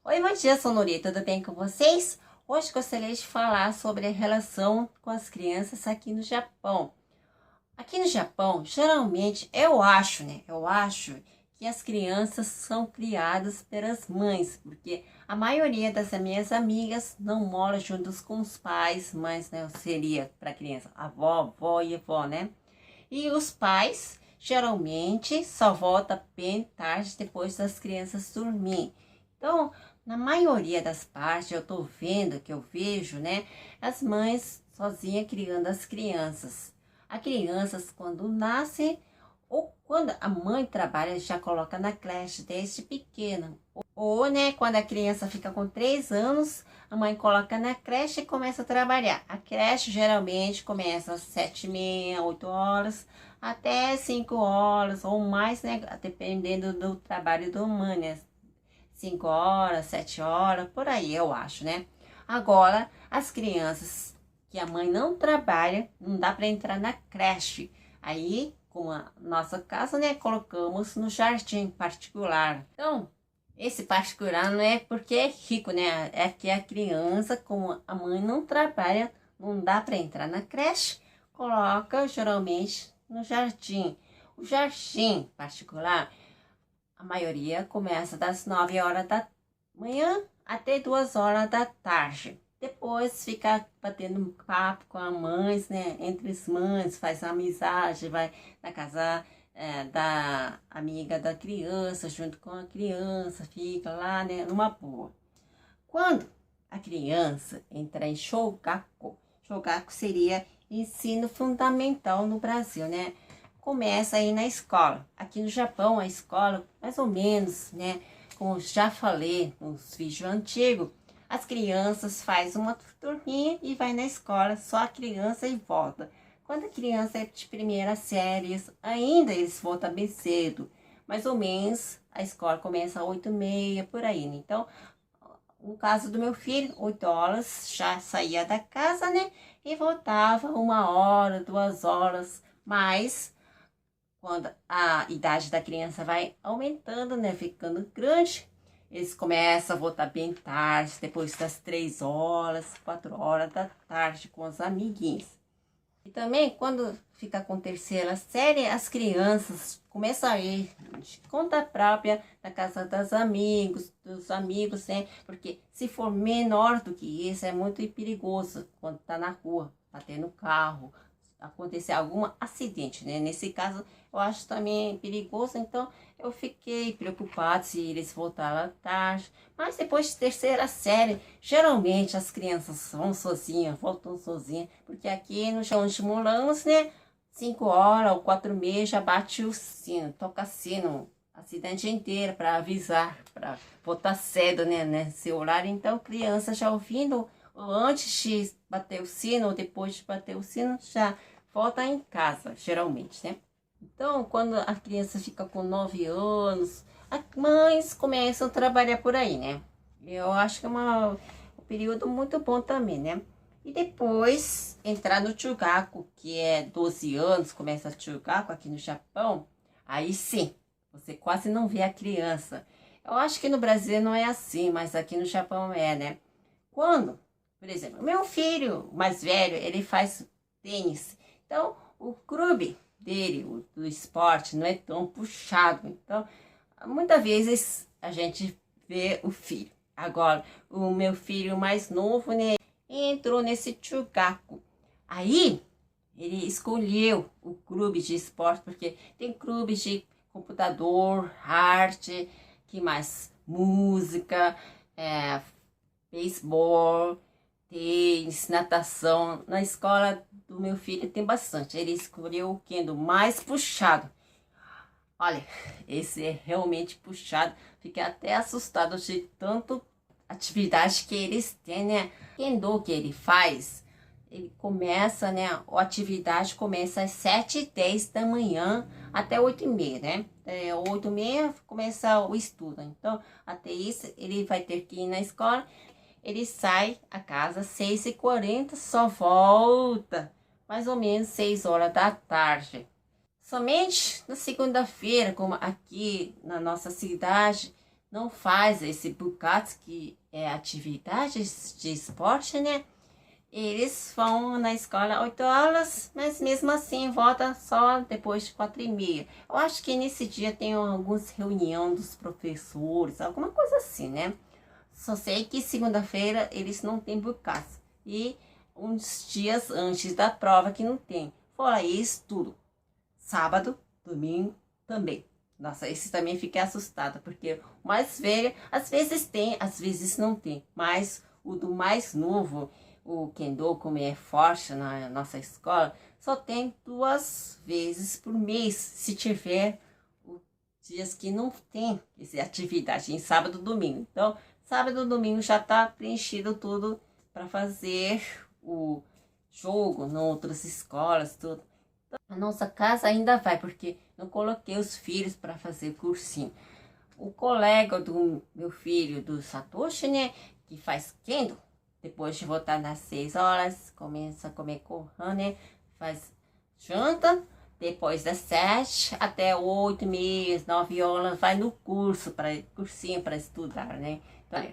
Oi, bom dia, Sonori, tudo bem com vocês? Hoje gostaria de falar sobre a relação com as crianças aqui no Japão. Aqui no Japão, geralmente, eu acho que as crianças são criadas pelas mães, porque a maioria das minhas amigas não mora juntos com os pais, mas né, seria para criança, avó e avó, né? E os pais geralmente só voltam bem tarde depois das crianças dormir. Então, na maioria das partes, eu vejo, né, as mães sozinhas criando as crianças. As crianças, quando nascem, ou quando a mãe trabalha, já coloca na creche desde pequena. Ou, né, quando a criança fica com 3 anos, a mãe coloca na creche e começa a trabalhar. A creche geralmente começa às 7h30, 8 horas, até 5 horas ou mais, né, dependendo do trabalho do mãe, né? 5 horas, 7 horas, por aí eu acho, né? Agora, as crianças que a mãe não trabalha, não dá para entrar na creche. Aí, como a nossa casa, né, colocamos no jardim particular. Então, esse particular não é porque é rico, né? É que a criança, como a mãe não trabalha, não dá para entrar na creche, coloca geralmente no jardim. O jardim particular, a maioria começa das 9 horas da manhã até 2 horas da tarde. Depois fica batendo um papo com as mães, né? Entre as mães, faz amizade, vai na casa da amiga da criança, junto com a criança, fica lá, né? Numa boa. Quando a criança entra em Shogaku seria ensino fundamental no Brasil, né? Começa aí na escola. Aqui no Japão, a escola, mais ou menos, né? Como já falei nos vídeos antigos, as crianças fazem uma turminha e vai na escola, só a criança e volta. Quando a criança é de primeira série, ainda eles voltam bem cedo. Mais ou menos, a escola começa às 8h30, por aí, né? Então, no caso do meu filho, 8 horas, já saía da casa, né? E voltava 1 hora, 2 horas, mas quando a idade da criança vai aumentando, né, ficando grande, eles começam a voltar bem tarde, depois das 3 horas, 4 horas da tarde com os amiguinhos. E também, quando fica com terceira série, as crianças começam a ir de conta própria na casa dos amigos, né? Porque se for menor do que isso, é muito perigoso quando tá na rua, bater no carro, acontecer algum acidente, né? Nesse caso, eu acho também perigoso, então eu fiquei preocupado se eles voltaram tarde. Mas depois de terceira série, geralmente as crianças vão sozinhas, voltam sozinhas, porque aqui no chão de moramos, né? 5 horas ou 4h30 já bate o sino, toca sino a cidade inteira para avisar, para voltar cedo, né? Nesse horário. Então, criança já ouvindo antes de bater o sino ou depois de bater o sino, já volta em casa, geralmente, né? Então, quando a criança fica com 9 anos, as mães começam a trabalhar por aí, né? Eu acho que é um período muito bom também, né? E depois entrar no Chugaku, que é 12 anos, começa o Chugaku aqui no Japão, aí sim, você quase não vê a criança. Eu acho que no Brasil não é assim, mas aqui no Japão é, né? Quando, por exemplo, meu filho mais velho, ele faz tênis. Então, o clube dele, do esporte, não é tão puxado. Então, muitas vezes a gente vê o filho. Agora, o meu filho mais novo, né, entrou nesse Chugaku. Aí, ele escolheu o clube de esporte, porque tem clubes de computador, arte, que mais? Música, beisebol, tênis, natação. Na escola do meu filho tem bastante. Ele escolheu o kendo mais puxado. Olha, esse é realmente puxado. Fiquei até assustado de tanto atividade que eles têm, né? Kendo que ele faz, ele começa, né? A atividade começa às 7h10 da manhã até 8h30, né? 8h30 começa o estudo. Então, até isso, ele vai ter que ir na escola. Ele sai a casa às 6h40, só volta mais ou menos 6 horas da tarde. Somente na segunda-feira, como aqui na nossa cidade, não faz esse bukatsu, que é atividades de esporte, né? Eles vão na escola 8 horas, mas mesmo assim volta só depois de 4h30. Eu acho que nesse dia tem algumas reunião dos professores, alguma coisa assim, né? Só sei que segunda-feira eles não têm bukatsu. E uns dias antes da prova que não tem. Fora isso, tudo. Sábado, domingo também. Nossa, esse também fiquei assustada, porque o mais velho, às vezes tem, às vezes não tem. Mas o do mais novo, o Kendo, como é forte na nossa escola, só tem 2 vezes por mês, se tiver dias que não tem essa atividade, em sábado e domingo. Então, sábado e domingo já está preenchido tudo para fazer o jogo em outras escolas, tudo. Então, a nossa casa ainda vai, porque não coloquei os filhos para fazer cursinho. O colega do meu filho, do Satoshi, né, que faz Kendo, depois de voltar nas 6 horas, começa a comer Kohan, né, faz janta, depois das 7 até 8h30, 9 horas, vai no cursinho para estudar, né. Então,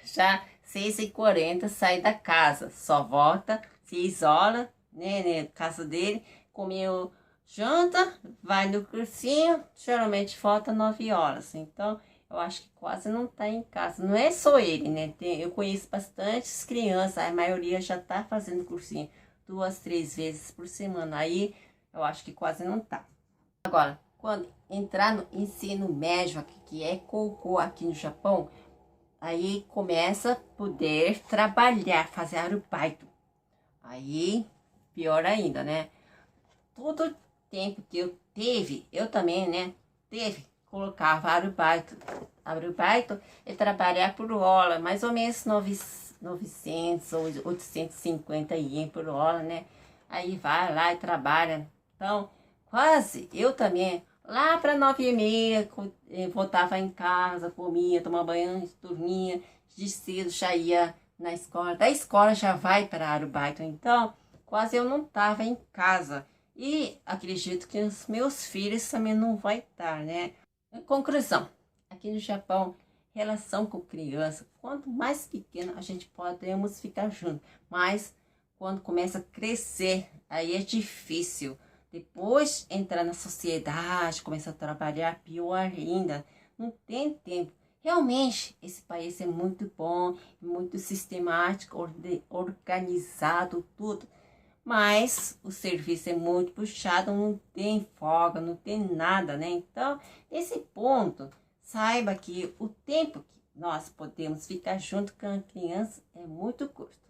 já 6h40 sai da casa, só volta 6 horas, né, casa dele, comeu janta, vai no cursinho, geralmente volta 9 horas. Então, eu acho que quase não tá em casa. Não é só ele, né? Eu conheço bastantes crianças, a maioria já tá fazendo cursinho 2, 3 vezes por semana. Aí, eu acho que quase não tá. Agora, quando entrar no ensino médio, aqui, que é Koukou aqui no Japão, aí começa a poder trabalhar, fazer arubaito. Aí, pior ainda, né? Todo tempo que eu teve, eu também, né, colocava arubaito. Arubaito é trabalhar por hora, mais ou menos 900 ou 850 ien por hora, né? Aí vai lá e trabalha. Então, quase, eu também, lá para 9h30, voltava em casa, comia, tomava banho, dormia, de cedo já ia na escola. Da escola já vai para arubaito. Então, quase eu não estava em casa. E acredito que os meus filhos também não vai estar, né? Em conclusão, aqui no Japão, relação com criança, quanto mais pequena a gente podemos ficar junto, mas quando começa a crescer, aí é difícil. Depois entrar na sociedade, começar a trabalhar, pior ainda, não tem tempo. Realmente, esse país é muito bom, muito sistemático, organizado, tudo. Mas o serviço é muito puxado, não tem folga, não tem nada, né? Então, nesse ponto, saiba que o tempo que nós podemos ficar junto com a criança é muito curto.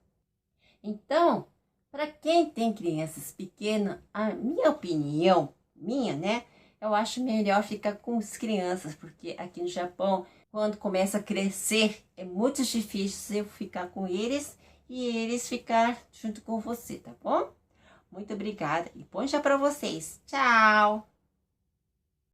Então, para quem tem crianças pequenas, a minha opinião, né? Eu acho melhor ficar com as crianças, porque aqui no Japão, quando começa a crescer, é muito difícil eu ficar com eles e eles ficar junto com você, tá bom? Muito obrigada e bom dia para vocês. Tchau!